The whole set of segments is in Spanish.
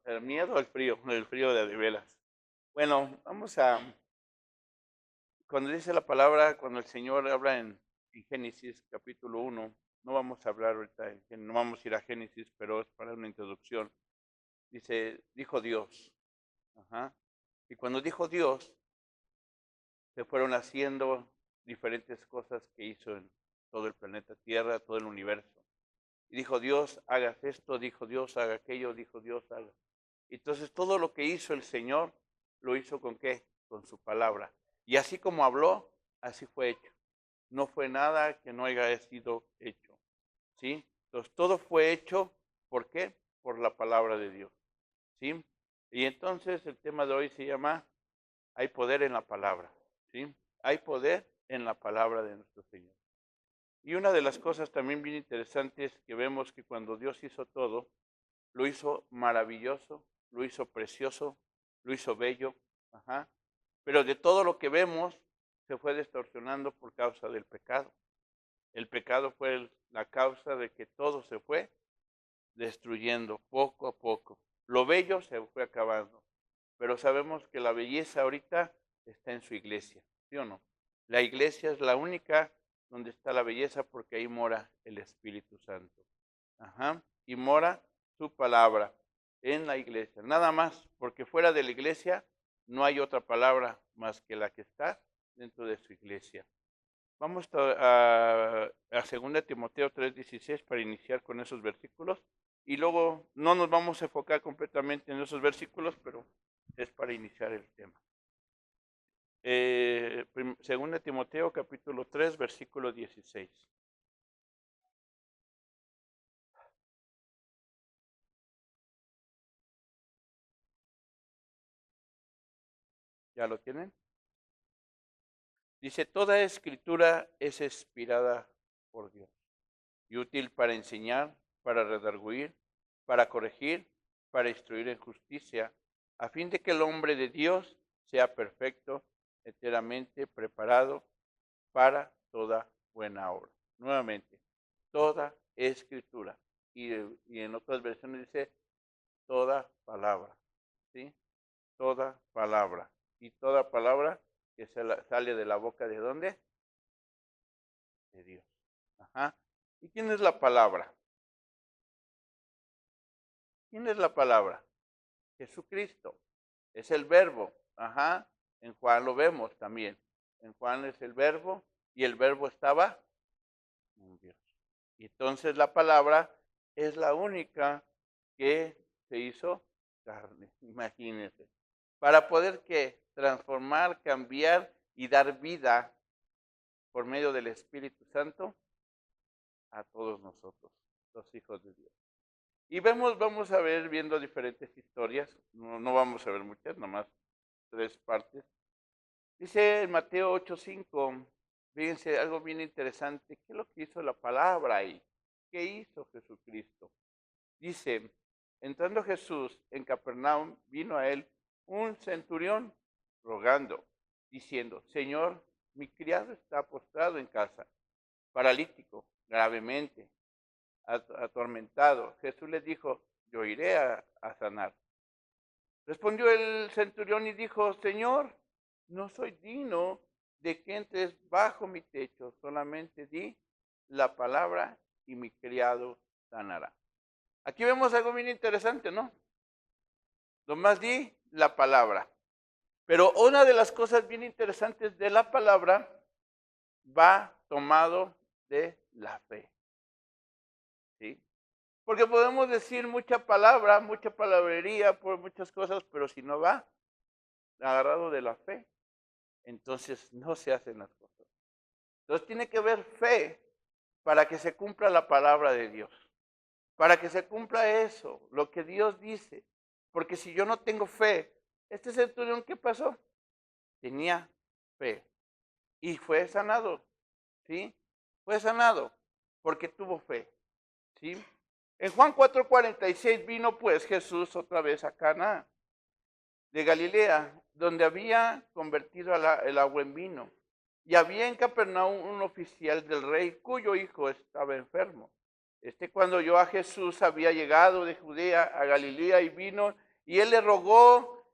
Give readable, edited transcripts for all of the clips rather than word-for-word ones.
¿El miedo o el frío de veras. Bueno, cuando dice la palabra, cuando el Señor habla en Génesis capítulo 1, no vamos a hablar ahorita, no vamos a ir a Génesis, pero es para una introducción. Dice, dijo Dios. Ajá. Y cuando dijo Dios, se fueron haciendo diferentes cosas que hizo en todo el planeta Tierra, todo el universo. Y dijo Dios, hagas esto, dijo Dios, haga aquello, dijo Dios, haga. Entonces todo lo que hizo el Señor, lo hizo con qué? Con su palabra. Y así como habló, así fue hecho. No fue nada que no haya sido hecho. ¿Sí? Entonces todo fue hecho, ¿por qué? Por la palabra de Dios. ¿Sí? Y entonces el tema de hoy se llama hay poder en la palabra. ¿Sí? Hay poder en la palabra de nuestro Señor. Y una de las cosas también bien interesantes que vemos que cuando Dios hizo todo, lo hizo maravilloso, lo hizo precioso, lo hizo bello, ajá. Pero de todo lo que vemos se fue distorsionando por causa del pecado. El pecado fue la causa de que todo se fue destruyendo poco a poco. Lo bello se fue acabando, pero sabemos que la belleza ahorita está en su iglesia, ¿sí o no? La iglesia es la única donde está la belleza porque ahí mora el Espíritu Santo. Ajá. Y mora su palabra en la iglesia. Nada más, porque fuera de la iglesia no hay otra palabra más que la que está dentro de su iglesia. Vamos a 2 Timoteo 3:16 para iniciar con esos versículos. Y luego no nos vamos a enfocar completamente en esos versículos, pero es para iniciar el tema. 2 Timoteo capítulo 3, versículo 16. ¿Ya lo tienen? Dice, toda escritura es inspirada por Dios y útil para enseñar, para redarguir, para corregir, para instruir en justicia, a fin de que el hombre de Dios sea perfecto, enteramente preparado para toda buena obra. Nuevamente, toda escritura. Y en otras versiones dice toda palabra, ¿sí? Toda palabra. Y toda palabra que sale de la boca de ¿dónde? De Dios. Ajá. ¿Y quién es la palabra? ¿Quién es la palabra? Jesucristo. Es el verbo. Ajá. En Juan lo vemos también. En Juan es el verbo y el verbo estaba en Dios. Y entonces la palabra es la única que se hizo carne. Imagínense. Para poder que transformar, cambiar y dar vida por medio del Espíritu Santo a todos nosotros, los hijos de Dios. Y vamos a ver viendo diferentes historias, no vamos a ver muchas, nomás 3 partes. Dice en Mateo 8:5, fíjense algo bien interesante, ¿qué es lo que hizo la palabra ahí? ¿Qué hizo Jesucristo? Dice, entrando Jesús en Capernaum, vino a él un centurión rogando, diciendo, Señor, mi criado está postrado en casa, paralítico, gravemente atormentado. Jesús le dijo, yo iré a sanar. Respondió el centurión y dijo, Señor, no soy digno de que entres bajo mi techo, solamente di la palabra y mi criado sanará. Aquí vemos algo bien interesante, ¿no? Nomás di la palabra. Pero una de las cosas bien interesantes de la palabra va tomado de la fe. ¿Sí? Porque podemos decir mucha palabra, mucha palabrería por muchas cosas, pero si no va agarrado de la fe, entonces no se hacen las cosas. Entonces tiene que haber fe para que se cumpla la palabra de Dios, para que se cumpla eso, lo que Dios dice. Porque si yo no tengo fe, este centurión, ¿qué pasó? Tenía fe y fue sanado, ¿sí? Fue sanado porque tuvo fe, ¿sí? En Juan 4:46 vino pues Jesús otra vez a Cana de Galilea, donde había convertido el agua en vino. Y había en Capernaum un oficial del rey cuyo hijo estaba enfermo. Cuando oyó a Jesús había llegado de Judea a Galilea y vino y él le rogó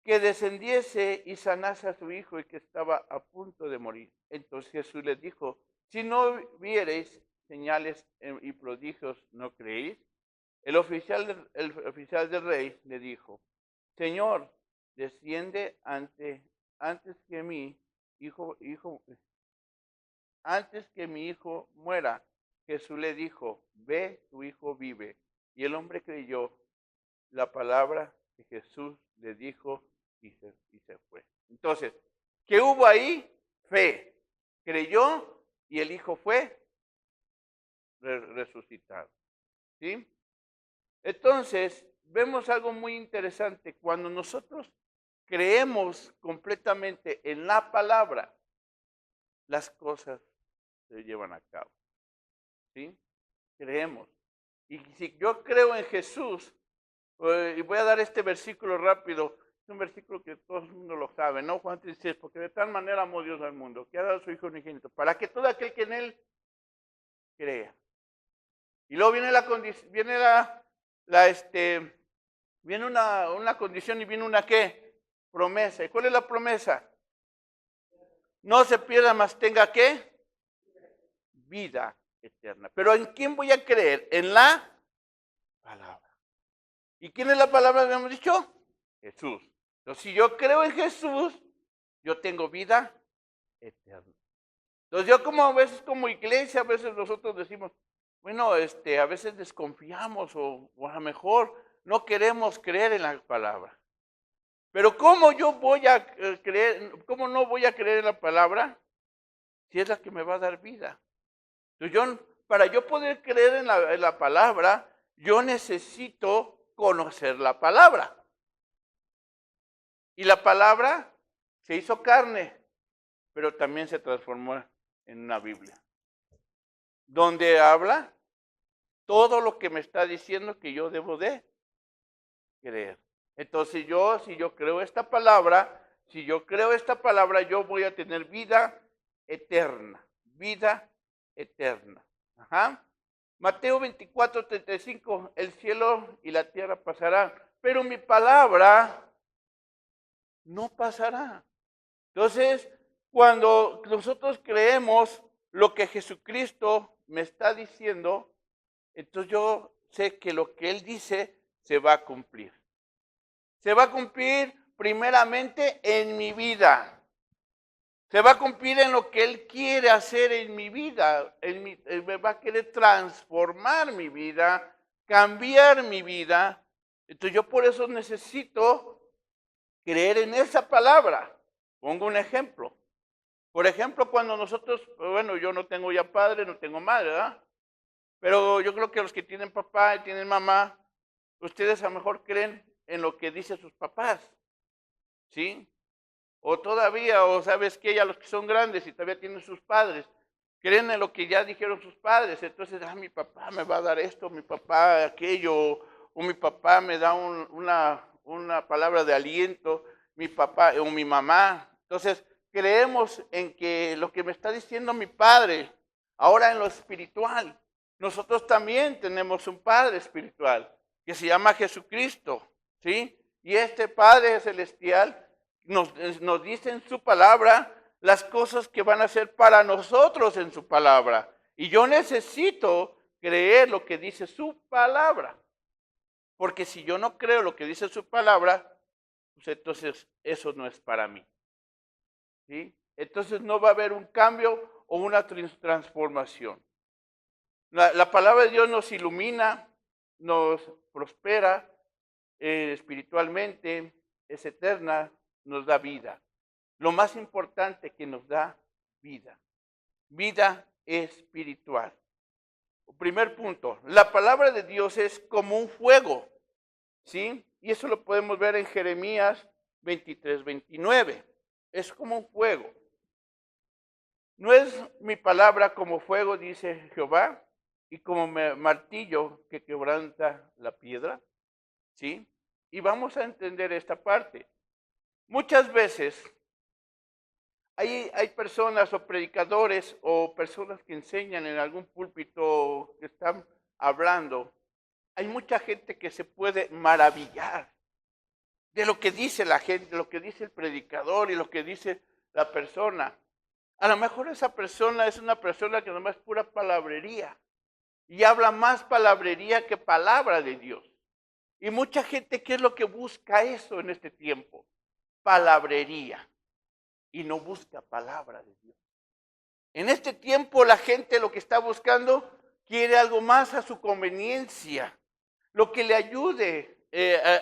que descendiese y sanase a su hijo y que estaba a punto de morir. Entonces Jesús les dijo, si no viereis señales y prodigios, ¿no creéis? El oficial del rey le dijo, Señor, desciende antes que antes que mi hijo muera. Jesús le dijo, ve, tu hijo vive. Y el hombre creyó la palabra que Jesús le dijo y se fue. Entonces, ¿qué hubo ahí? Fe. Creyó y el hijo fue resucitado. ¿Sí? Entonces, vemos algo muy interesante. Cuando nosotros creemos completamente en la palabra, las cosas se llevan a cabo. ¿Sí? Creemos. Y si yo creo en Jesús, y voy a dar este versículo rápido, es un versículo que todo el mundo lo sabe, ¿no? Juan 3:6, porque de tal manera amó Dios al mundo, que ha dado a su Hijo unigénito, para que todo aquel que en Él crea. Y luego viene viene una condición y viene una ¿qué? Promesa. ¿Y cuál es la promesa? No se pierda, más tenga ¿qué? Vida eterna. Pero ¿en quién voy a creer? En la palabra. ¿Y quién es la palabra que hemos dicho? Jesús. Entonces, si yo creo en Jesús, yo tengo vida eterna. Entonces, yo como a veces como iglesia, a veces nosotros decimos, bueno, a veces desconfiamos o a lo mejor no queremos creer en la palabra. Pero ¿cómo yo voy a cómo no voy a creer en la palabra si es la que me va a dar vida? Entonces, para yo poder creer en la palabra, yo necesito conocer la palabra. Y la palabra se hizo carne, pero también se transformó en una Biblia, donde habla todo lo que me está diciendo que yo debo de creer. Entonces si yo creo esta palabra, yo voy a tener vida eterna, vida eterna. Ajá. Mateo 24:35, el cielo y la tierra pasarán, pero mi palabra no pasará. Entonces, cuando nosotros creemos lo que Jesucristo me está diciendo, entonces yo sé que lo que Él dice se va a cumplir. Se va a cumplir primeramente en mi vida. Se va a cumplir en lo que Él quiere hacer en mi vida. Él me va a querer transformar mi vida, cambiar mi vida. Entonces yo por eso necesito creer en esa palabra. Pongo un ejemplo. Por ejemplo, cuando nosotros, bueno, yo no tengo ya padre, no tengo madre, ¿verdad? Pero yo creo que los que tienen papá y tienen mamá, ustedes a lo mejor creen en lo que dicen sus papás, ¿sí? O todavía, o sabes que ya los que son grandes y todavía tienen sus padres, creen en lo que ya dijeron sus padres. Entonces, mi papá me va a dar esto, mi papá aquello, o mi papá me da una palabra de aliento, mi papá o mi mamá. Entonces, creemos en que lo que me está diciendo mi padre, ahora en lo espiritual, nosotros también tenemos un Padre espiritual que se llama Jesucristo, ¿sí? Y este Padre celestial nos dice en su palabra las cosas que van a hacer para nosotros en su palabra. Y yo necesito creer lo que dice su palabra. Porque si yo no creo lo que dice su palabra, pues entonces eso no es para mí. ¿Sí? Entonces no va a haber un cambio o una transformación. La palabra de Dios nos ilumina, nos prospera espiritualmente, es eterna, nos da vida. Lo más importante que nos da vida. Vida espiritual. Primer punto, la palabra de Dios es como un fuego, ¿sí? Y eso lo podemos ver en Jeremías 23:29. Es como un fuego. No es mi palabra como fuego, dice Jehová, y como martillo que quebranta la piedra, ¿sí? Y vamos a entender esta parte. Muchas veces hay personas o predicadores o personas que enseñan en algún púlpito que están hablando. Hay mucha gente que se puede maravillar de lo que dice la gente, lo que dice el predicador y lo que dice la persona. A lo mejor esa persona es una persona que nomás es pura palabrería y habla más palabrería que palabra de Dios. Y mucha gente, ¿qué es lo que busca eso en este tiempo? Palabrería. Y no busca palabra de Dios. En este tiempo la gente lo que está buscando quiere algo más a su conveniencia, lo que le ayude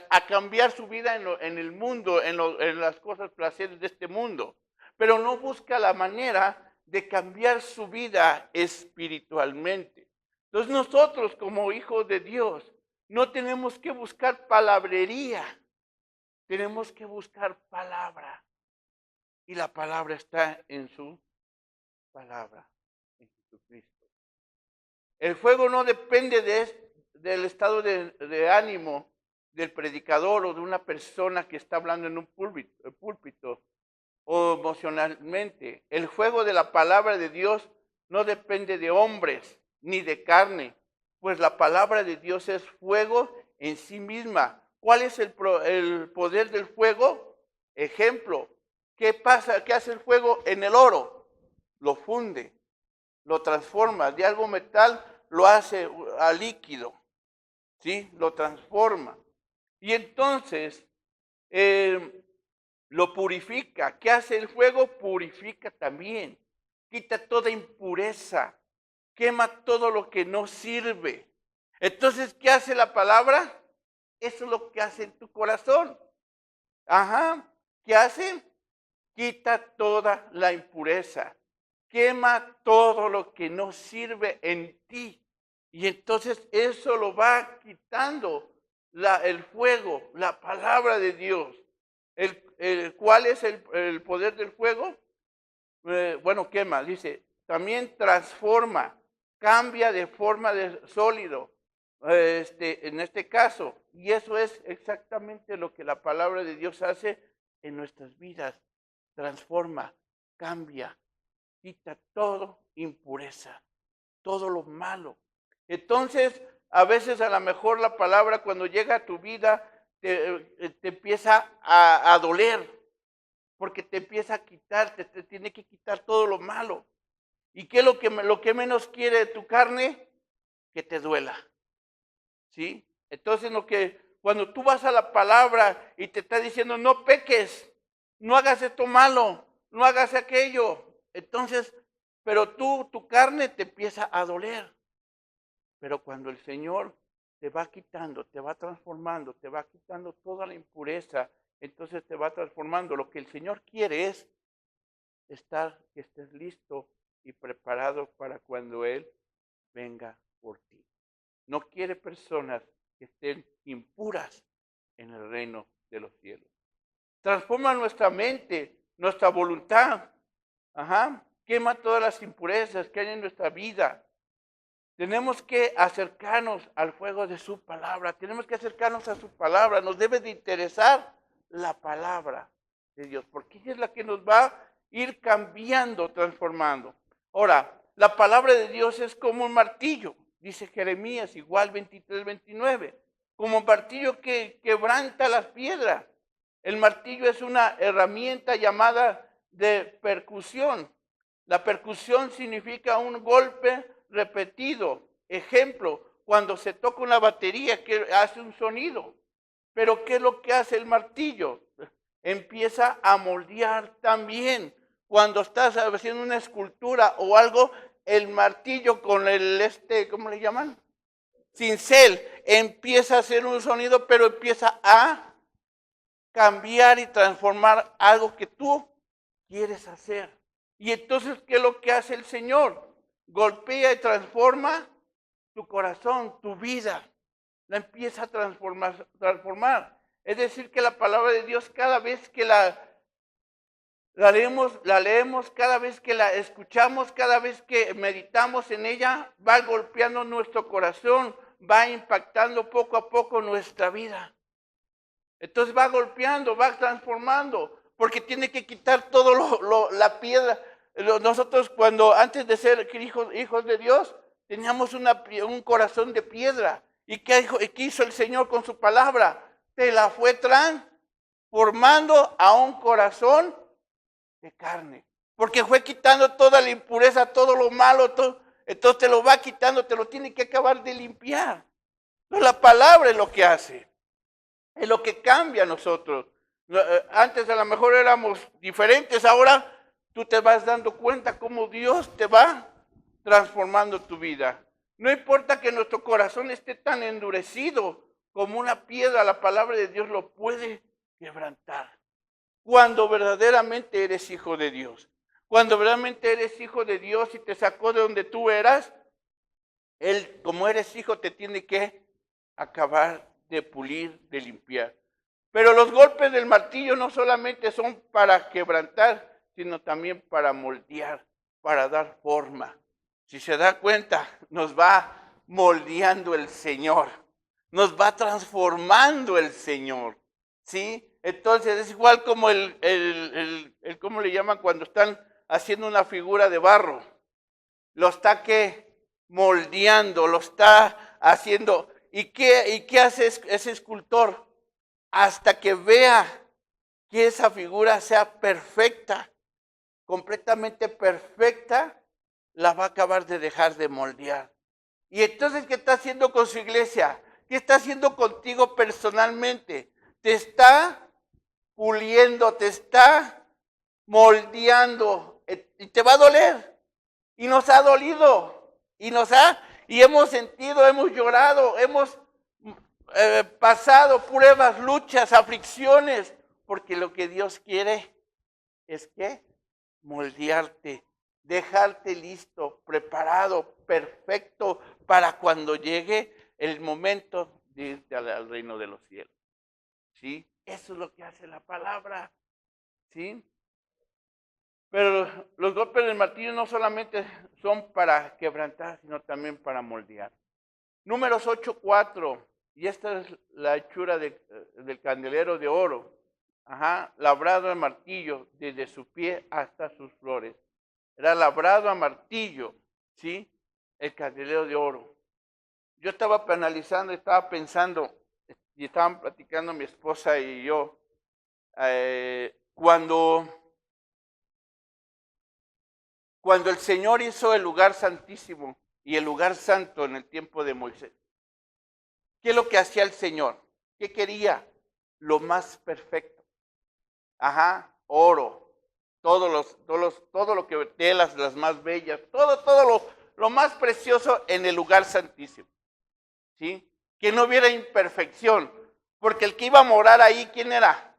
a cambiar su vida en el mundo, en las cosas placeres de este mundo, pero no busca la manera de cambiar su vida espiritualmente. Entonces nosotros como hijos de Dios no tenemos que buscar palabrería, tenemos que buscar palabra. Y la palabra está en su palabra, en Jesucristo. El fuego no depende del estado de ánimo del predicador o de una persona que está hablando en un púlpito o emocionalmente. El fuego de la palabra de Dios no depende de hombres ni de carne, pues la palabra de Dios es fuego en sí misma. ¿Cuál es el poder del fuego? Ejemplo, ¿qué pasa? ¿Qué hace el fuego en el oro? Lo funde, lo transforma, de algo metal lo hace a líquido, ¿sí? Lo transforma. Y entonces lo purifica. ¿Qué hace el fuego? Purifica también. Quita toda impureza. Quema todo lo que no sirve. Entonces, ¿qué hace la palabra? Eso es lo que hace en tu corazón. Ajá. ¿Qué hace? Quita toda la impureza. Quema todo lo que no sirve en ti. Y entonces eso lo va quitando el fuego, la palabra de Dios. ¿Cuál es el poder del fuego? Bueno, quema, dice, también transforma, cambia de forma de sólido, en este caso. Y eso es exactamente lo que la palabra de Dios hace en nuestras vidas. Transforma, cambia, quita todo impureza, todo lo malo. Entonces, a veces a lo mejor la palabra cuando llega a tu vida te empieza a doler, porque te empieza a quitar, te tiene que quitar todo lo malo. ¿Y qué es lo que menos quiere tu carne? Que te duela, ¿sí? Entonces, cuando tú vas a la palabra y te está diciendo, no peques, no hagas esto malo, no hagas aquello, entonces, pero tu carne te empieza a doler. Pero cuando el Señor te va quitando, te va transformando, te va quitando toda la impureza, entonces te va transformando. Lo que el Señor quiere es que estés listo y preparado para cuando Él venga por ti. No quiere personas que estén impuras en el reino de los cielos. Transforma nuestra mente, nuestra voluntad. Quema todas las impurezas que hay en nuestra vida. Tenemos que acercarnos al fuego de su palabra. Tenemos que acercarnos a su palabra. Nos debe de interesar la palabra de Dios, porque ella es la que nos va a ir cambiando, transformando. Ahora, la palabra de Dios es como un martillo, dice Jeremías, igual 23, 29. Como un martillo que quebranta las piedras. El martillo es una herramienta llamada de percusión. La percusión significa un golpe repetido. Ejemplo, cuando se toca una batería que hace un sonido. Pero ¿qué es lo que hace el martillo? Empieza a moldear también. Cuando estás haciendo una escultura o algo, el martillo con ¿cómo le llaman? Cincel, empieza a hacer un sonido, pero empieza a cambiar y transformar algo que tú quieres hacer. Y entonces, ¿qué es lo que hace el Señor? Golpea y transforma tu corazón, tu vida. La empieza a transformar. Es decir, que la palabra de Dios, cada vez que la leemos, cada vez que la escuchamos, cada vez que meditamos en ella, va golpeando nuestro corazón, va impactando poco a poco nuestra vida. Entonces va golpeando, va transformando, porque tiene que quitar todo la piedra. Nosotros antes de ser hijos de Dios, teníamos un corazón de piedra. ¿Y qué hizo el Señor con su palabra? Te la fue transformando. transformando a un corazón de carne. Porque fue quitando toda la impureza, todo lo malo, todo, entonces te lo va quitando, te lo tiene que acabar de limpiar. Entonces la palabra es lo que hace, es lo que cambia a nosotros. Antes a lo mejor éramos diferentes, ahora tú te vas dando cuenta cómo Dios te va transformando tu vida. No importa que nuestro corazón esté tan endurecido como una piedra, la palabra de Dios lo puede quebrantar. Cuando verdaderamente eres hijo de Dios. Cuando verdaderamente eres hijo de Dios y te sacó de donde tú eras, Él, como eres hijo, te tiene que acabar de pulir, de limpiar. Pero los golpes del martillo no solamente son para quebrantar, sino también para moldear, para dar forma. Si se da cuenta, nos va moldeando el Señor, nos va transformando el Señor, ¿sí? Entonces es igual como ¿cómo le llaman cuando están haciendo una figura de barro? Lo está moldeando, lo está haciendo. ¿Y qué hace ese escultor? Hasta que vea que esa figura sea perfecta, completamente perfecta, la va a acabar de dejar de moldear. Y entonces, ¿qué está haciendo con su iglesia? ¿Qué está haciendo contigo personalmente? Te está puliendo, te está moldeando y te va a doler. Y nos ha dolido y hemos sentido, hemos llorado, hemos pasado pruebas, luchas, aflicciones, porque lo que Dios quiere es que moldearte, dejarte listo, preparado, perfecto para cuando llegue el momento de irte al reino de los cielos. ¿Sí? Eso es lo que hace la palabra. ¿Sí? Pero los golpes del martillo no solamente son para quebrantar, sino también para moldear. Números 8:4, y esta es la hechura del candelero de oro, labrado a martillo desde su pie hasta sus flores. Era labrado a martillo, ¿sí? El candelero de oro. Yo estaba analizando, estaba pensando, y estaban platicando mi esposa y yo, cuando el Señor hizo el lugar santísimo y el lugar santo en el tiempo de Moisés, ¿qué es lo que hacía el Señor? ¿Qué quería? Lo más perfecto. Oro, todo lo que telas, las más bellas, todo lo más precioso en el lugar santísimo. ¿Sí? Que no hubiera imperfección, porque el que iba a morar ahí, ¿quién era?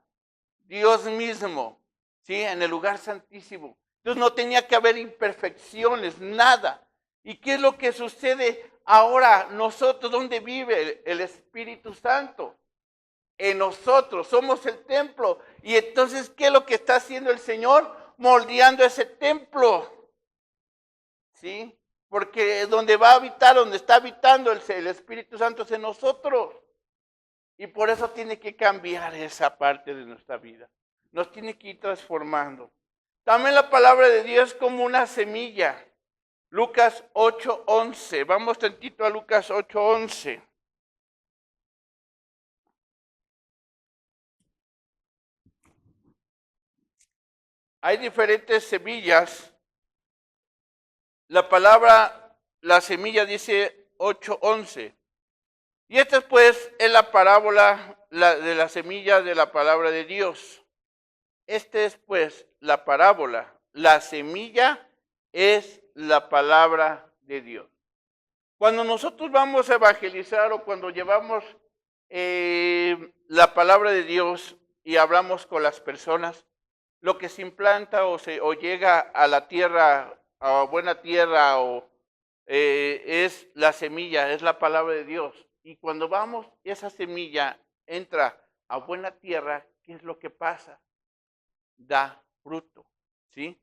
Dios mismo, ¿sí? En el lugar santísimo. Entonces no tenía que haber imperfecciones, nada. ¿Y qué es lo que sucede ahora? Nosotros, ¿dónde vive el Espíritu Santo? En nosotros, somos el templo. Y entonces, ¿qué es lo que está haciendo el Señor? Moldeando ese templo. ¿Sí? Porque donde va a habitar, donde está habitando el Espíritu Santo es en nosotros. Y por eso tiene que cambiar esa parte de nuestra vida. Nos tiene que ir transformando. También la palabra de Dios es como una semilla. Lucas 8:11. Vamos tantito a Lucas 8:11. Hay diferentes semillas. La semilla dice 8:11. Y esta pues es la parábola de la semilla de la palabra de Dios. Esta es pues la parábola. La semilla es la palabra de Dios. Cuando nosotros vamos a evangelizar o cuando llevamos la palabra de Dios y hablamos con las personas, lo que se implanta o llega a la tierra, a buena tierra, es la semilla, es la palabra de Dios. Y cuando esa semilla entra a buena tierra, ¿qué es lo que pasa? Da fruto, ¿sí?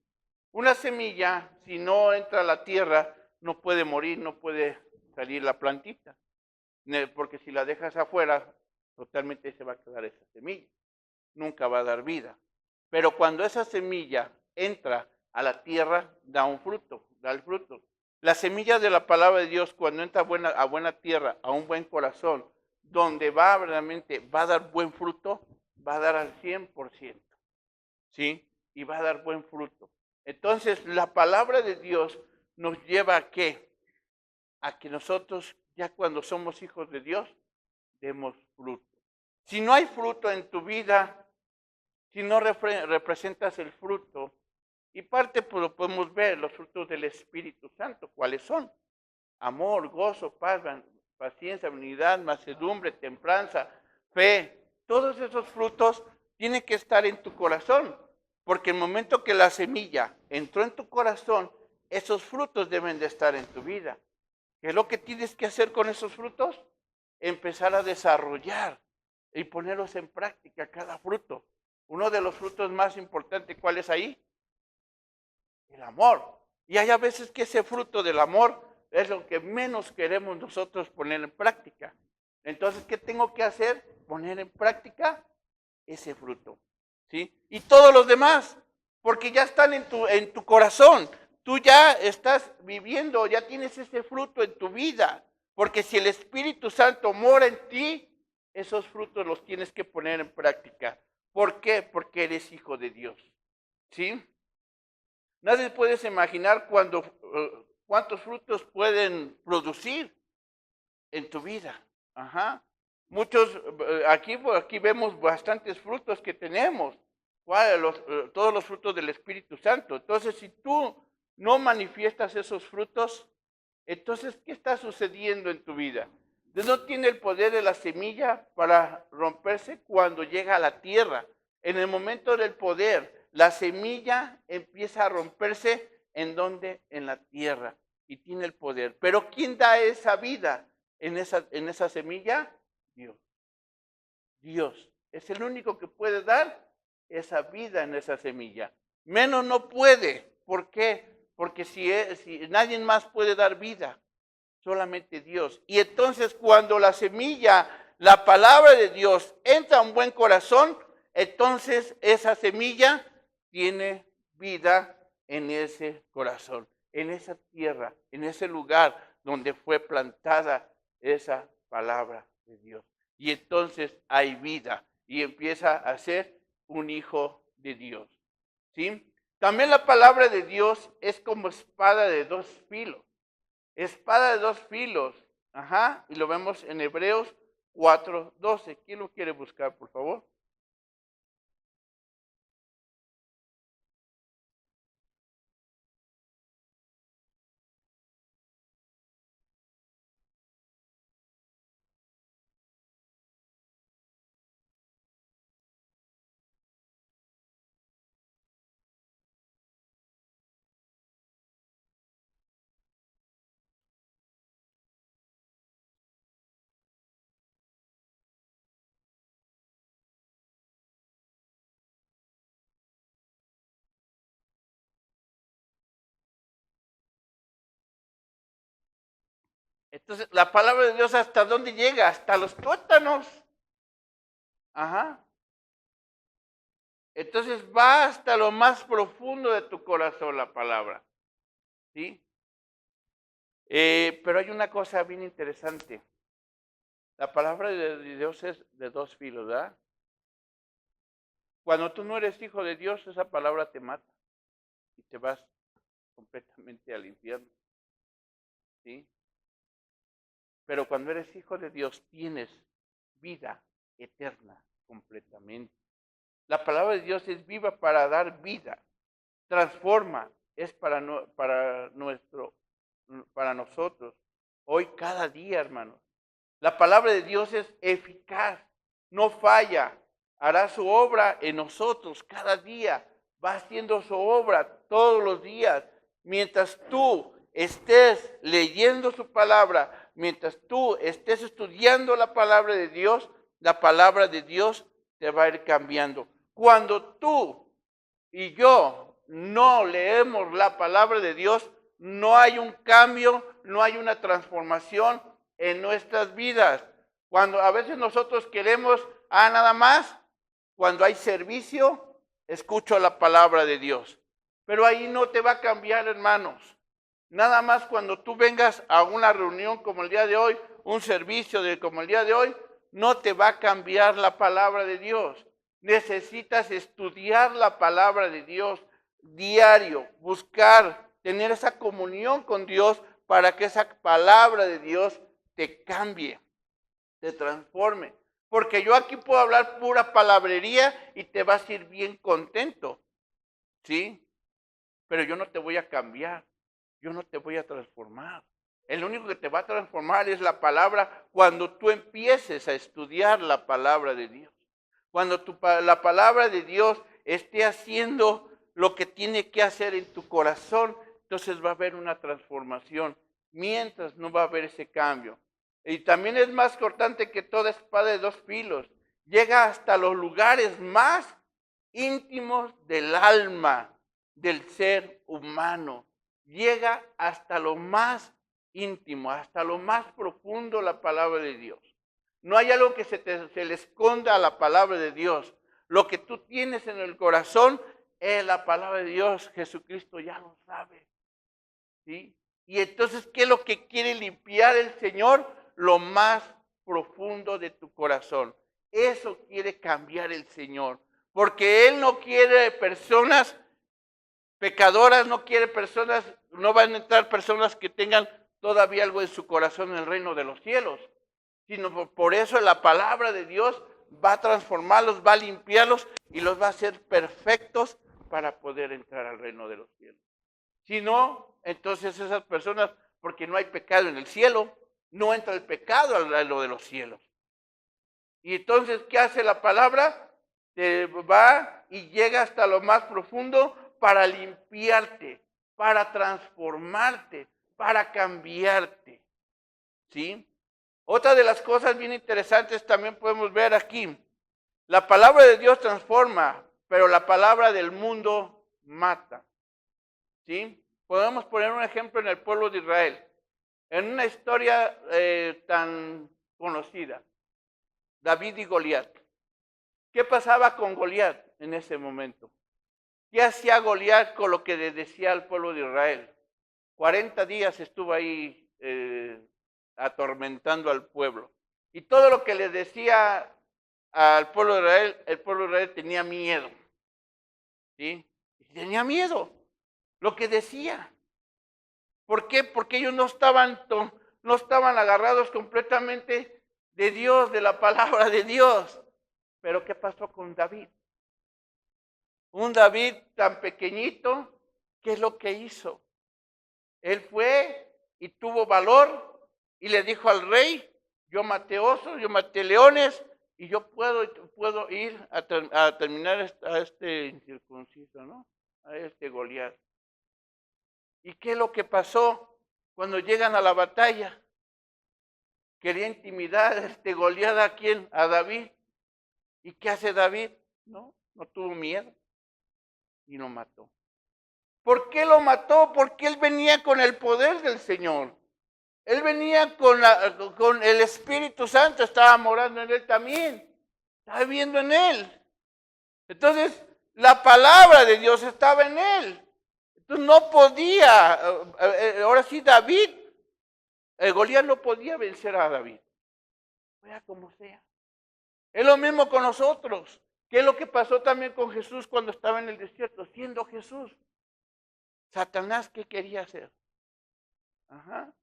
Una semilla, si no entra a la tierra, no puede morir, no puede salir la plantita. Porque si la dejas afuera, totalmente se va a quedar esa semilla. Nunca va a dar vida. Pero cuando esa semilla entra a la tierra, da un fruto, da el fruto. La semilla de la palabra de Dios, cuando entra a buena tierra, a un buen corazón, donde verdaderamente va a dar buen fruto, va a dar al 100%, ¿sí? Y va a dar buen fruto. Entonces, la palabra de Dios nos lleva ¿a qué? A que nosotros, ya cuando somos hijos de Dios, demos fruto. Si no hay fruto en tu vida, si no representas el fruto, y parte pues, lo podemos ver, los frutos del Espíritu Santo, ¿cuáles son? Amor, gozo, paz, paciencia, unidad, mansedumbre, templanza, fe. Todos esos frutos tienen que estar en tu corazón, porque el momento que la semilla entró en tu corazón, esos frutos deben de estar en tu vida. ¿Qué es lo que tienes que hacer con esos frutos? Empezar a desarrollar y ponerlos en práctica cada fruto. Uno de los frutos más importantes, ¿cuál es ahí? El amor. Y hay a veces que ese fruto del amor es lo que menos queremos nosotros poner en práctica. Entonces, ¿qué tengo que hacer? Poner en práctica ese fruto, ¿sí? Y todos los demás, porque ya están en tu corazón. Tú ya estás viviendo, ya tienes ese fruto en tu vida. Porque si el Espíritu Santo mora en ti, esos frutos los tienes que poner en práctica. ¿Por qué? Porque eres hijo de Dios, ¿sí? Nadie puede imaginar cuántos frutos pueden producir en tu vida. Ajá. Muchos, aquí vemos bastantes frutos que tenemos. Todos los frutos del Espíritu Santo. Entonces, si tú no manifiestas esos frutos, entonces, ¿qué está sucediendo en tu vida? No tiene el poder de la semilla para romperse cuando llega a la tierra. En el momento del poder, la semilla empieza a romperse ¿en dónde? En la tierra. Y tiene el poder. Pero ¿quién da esa vida en esa semilla? Dios. Dios. Es el único que puede dar esa vida en esa semilla. Menos no puede. ¿Por qué? Porque si nadie más puede dar vida, solamente Dios. Y entonces cuando la semilla, la palabra de Dios entra a un buen corazón, entonces esa semilla tiene vida en ese corazón, en esa tierra, en ese lugar donde fue plantada esa palabra de Dios. Y entonces hay vida y empieza a ser un hijo de Dios, ¿sí? También la palabra de Dios es como espada de dos filos. Espada de dos filos. Ajá. Y lo vemos en Hebreos 4:12. ¿Quién lo quiere buscar, por favor? Entonces, la palabra de Dios, ¿hasta dónde llega? Hasta los tuétanos. Ajá. Entonces va hasta lo más profundo de tu corazón la palabra. ¿Sí? Pero hay una cosa bien interesante. La palabra de Dios es de dos filos, ¿verdad? Cuando tú no eres hijo de Dios, esa palabra te mata y te vas completamente al infierno. ¿Sí? Pero cuando eres hijo de Dios, tienes vida eterna completamente. La palabra de Dios es viva para dar vida, transforma, es para nosotros, hoy cada día, hermanos. La palabra de Dios es eficaz, no falla, hará su obra en nosotros cada día, va haciendo su obra todos los días. Mientras tú estés leyendo su palabra, mientras tú estés estudiando la palabra de Dios te va a ir cambiando. Cuando tú y yo no leemos la palabra de Dios, no hay un cambio, no hay una transformación en nuestras vidas. Cuando a veces nosotros queremos, nada más, cuando hay servicio, escucho la palabra de Dios. Pero ahí no te va a cambiar, hermanos. Nada más cuando tú vengas a una reunión como el día de hoy, un servicio como el día de hoy, no te va a cambiar la palabra de Dios. Necesitas estudiar la palabra de Dios diario, buscar, tener esa comunión con Dios para que esa palabra de Dios te cambie, te transforme. Porque yo aquí puedo hablar pura palabrería y te vas a ir bien contento, ¿sí? Pero yo no te voy a cambiar, yo no te voy a transformar. El único que te va a transformar es la palabra cuando tú empieces a estudiar la palabra de Dios. Cuando la palabra de Dios esté haciendo lo que tiene que hacer en tu corazón, entonces va a haber una transformación. Mientras no va a haber ese cambio. Y también es más cortante que toda espada de dos filos. Llega hasta los lugares más íntimos del alma del ser humano. Llega hasta lo más íntimo, hasta lo más profundo la palabra de Dios. No hay algo que se le esconda a la palabra de Dios. Lo que tú tienes en el corazón es la palabra de Dios. Jesucristo ya lo sabe. ¿Sí? Y entonces, ¿qué es lo que quiere limpiar el Señor? Lo más profundo de tu corazón. Eso quiere cambiar el Señor. Porque Él no quiere personas pecadoras, no quiere personas, no van a entrar personas que tengan todavía algo en su corazón en el reino de los cielos. Sino por eso la palabra de Dios va a transformarlos, va a limpiarlos y los va a hacer perfectos para poder entrar al reino de los cielos. Si no, entonces esas personas, porque no hay pecado en el cielo, no entra el pecado al reino de los cielos. Y entonces, ¿qué hace la palabra? Te va y llega hasta lo más profundo para limpiarte, para transformarte, para cambiarte. ¿Sí? Otra de las cosas bien interesantes también podemos ver aquí. La palabra de Dios transforma, pero la palabra del mundo mata. ¿Sí? Podemos poner un ejemplo en el pueblo de Israel. En una historia tan conocida, David y Goliat. ¿Qué pasaba con Goliat en ese momento? ¿Qué hacía Goliat con lo que le decía al pueblo de Israel? 40 días estuvo ahí atormentando al pueblo. Y todo lo que le decía al pueblo de Israel, el pueblo de Israel tenía miedo. ¿Sí? Tenía miedo. Lo que decía. ¿Por qué? Porque ellos no estaban agarrados completamente de Dios, de la palabra de Dios. Pero ¿qué pasó con David? Un David tan pequeñito, ¿qué es lo que hizo? Él fue y tuvo valor y le dijo al rey, yo maté osos, yo maté leones y yo puedo ir a terminar a este incircunciso, ¿no? A este Goliat. ¿Y qué es lo que pasó cuando llegan a la batalla? Quería intimidar a Goliat a quién, a David. ¿Y qué hace David? No tuvo miedo y lo mató. ¿Por qué lo mató? Porque él venía con el poder del Señor. Él venía con el Espíritu Santo, estaba morando en él también. Estaba viviendo en él. Entonces, la palabra de Dios estaba en él. Entonces no podía, ahora sí David, Goliat no podía vencer a David. Sea como sea. Es lo mismo con nosotros. ¿Qué es lo que pasó también con Jesús cuando estaba en el desierto? Siendo Jesús. Satanás, ¿qué quería hacer? Ajá.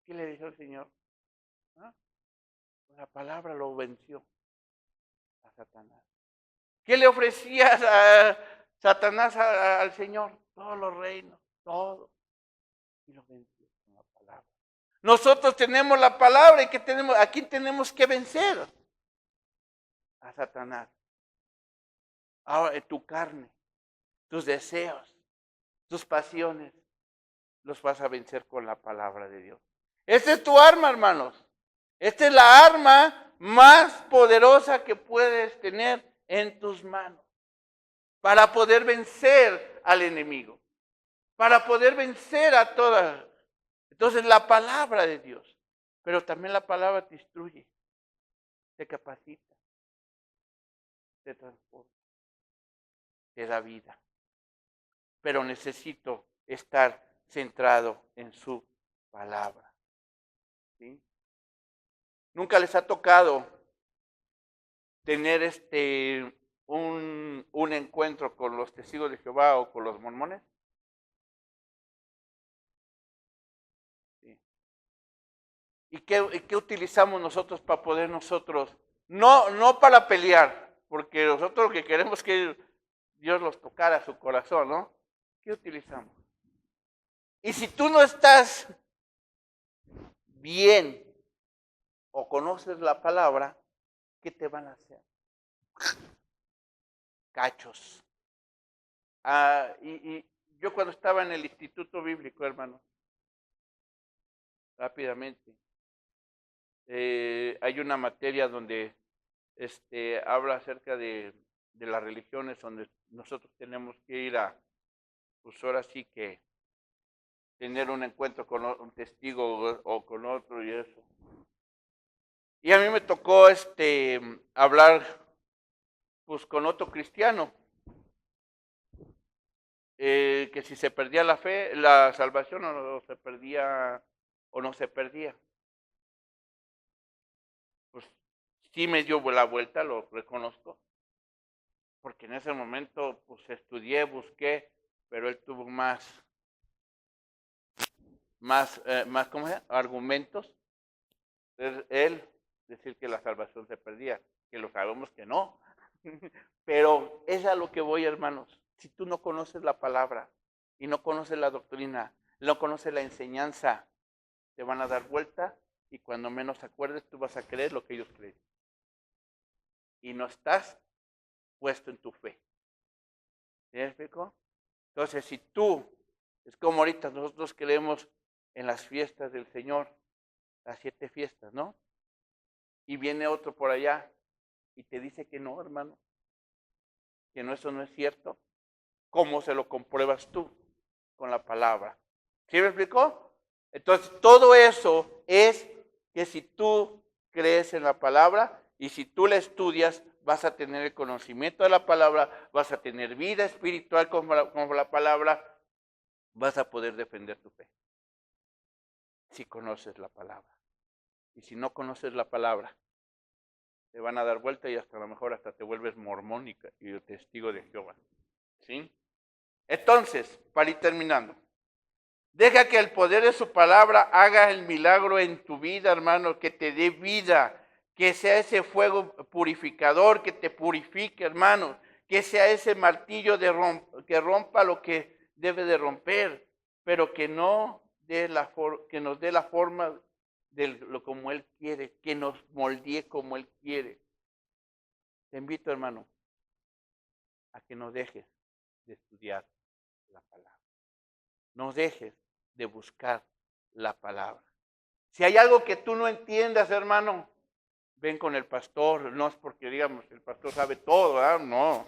¿Qué le dijo el Señor? ¿Ah? La palabra lo venció a Satanás. ¿Qué le ofrecía a Satanás al Señor? Todos los reinos, todo. Y lo venció con la palabra. Nosotros tenemos la palabra y ¿a quién tenemos que vencer? A Satanás. Ahora, tu carne, tus deseos, tus pasiones, los vas a vencer con la palabra de Dios. Esta es tu arma, hermanos. Esta es la arma más poderosa que puedes tener en tus manos para poder vencer al enemigo, para poder vencer a todas. Entonces, la palabra de Dios, pero también la palabra te instruye, te capacita, te transforma, te da vida. Pero necesito estar centrado en su palabra. ¿Sí? Nunca les ha tocado tener un encuentro con los testigos de Jehová o con los mormones? Sí. ¿Y qué utilizamos nosotros para poder nosotros? No para pelear, porque nosotros lo que queremos es que Dios los tocara su corazón, ¿no? ¿Qué utilizamos? Y si tú no estás bien o conoces la palabra, ¿qué te van a hacer? Cachos. Y yo cuando estaba en el Instituto Bíblico, hermano, rápidamente, hay una materia donde habla acerca de las religiones, donde nosotros tenemos que ir a, pues ahora sí que tener un encuentro con un testigo o con otro y eso. Y a mí me tocó hablar pues con otro cristiano, que si se perdía la fe, la salvación o no se perdía o no se perdía. Pues sí me dio la vuelta, lo reconozco, porque en ese momento pues estudié, busqué, pero él tuvo más ¿cómo se llama? Argumentos. Él decir que la salvación se perdía, que lo sabemos que no. Pero es a lo que voy, hermanos. Si tú no conoces la palabra y no conoces la doctrina, no conoces la enseñanza, te van a dar vuelta y cuando menos acuerdes tú vas a creer lo que ellos creen. Y no estás puesto en tu fe. ¿Sí me explico? Entonces, si tú, es como ahorita nosotros creemos en las fiestas del Señor, las 7 fiestas, ¿no? Y viene otro por allá y te dice que no, hermano, que no, eso no es cierto. ¿Cómo se lo compruebas tú? Con la palabra. ¿Sí me explicó? Entonces, todo eso es que si tú crees en la palabra y si tú la estudias, vas a tener el conocimiento de la palabra, vas a tener vida espiritual como la palabra, vas a poder defender tu fe. Si conoces la palabra. Y si no conoces la palabra, te van a dar vuelta y hasta a lo mejor hasta te vuelves mormón y testigo de Jehová. ¿Sí? Entonces, para ir terminando, deja que el poder de su palabra haga el milagro en tu vida, hermano, que te dé vida, que sea ese fuego purificador, que te purifique, hermano, que sea ese martillo que rompa lo que debe de romper, pero que no que nos dé la forma de lo como Él quiere, que nos moldee como Él quiere. Te invito, hermano, a que no dejes de estudiar la palabra. No dejes de buscar la palabra. Si hay algo que tú no entiendas, hermano, ven con el pastor. No es porque digamos el pastor sabe todo, ¿verdad? No.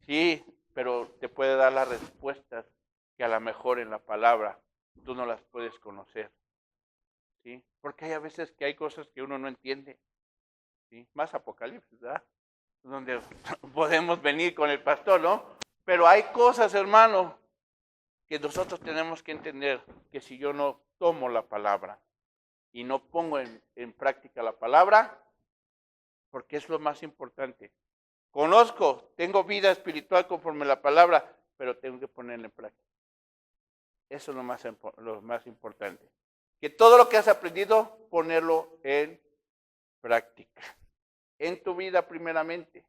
Sí, pero te puede dar las respuestas que a lo mejor en la palabra tú no las puedes conocer. ¿Sí? Porque hay a veces que hay cosas que uno no entiende. ¿Sí? Más Apocalipsis, ¿verdad? Donde podemos venir con el pastor, ¿no? Pero hay cosas, hermano, que nosotros tenemos que entender que si yo no tomo la palabra y no pongo en práctica la palabra, porque es lo más importante. Conozco, tengo vida espiritual conforme a la palabra, pero tengo que ponerla en práctica. Eso es lo más importante. Que todo lo que has aprendido, ponerlo en práctica. En tu vida primeramente.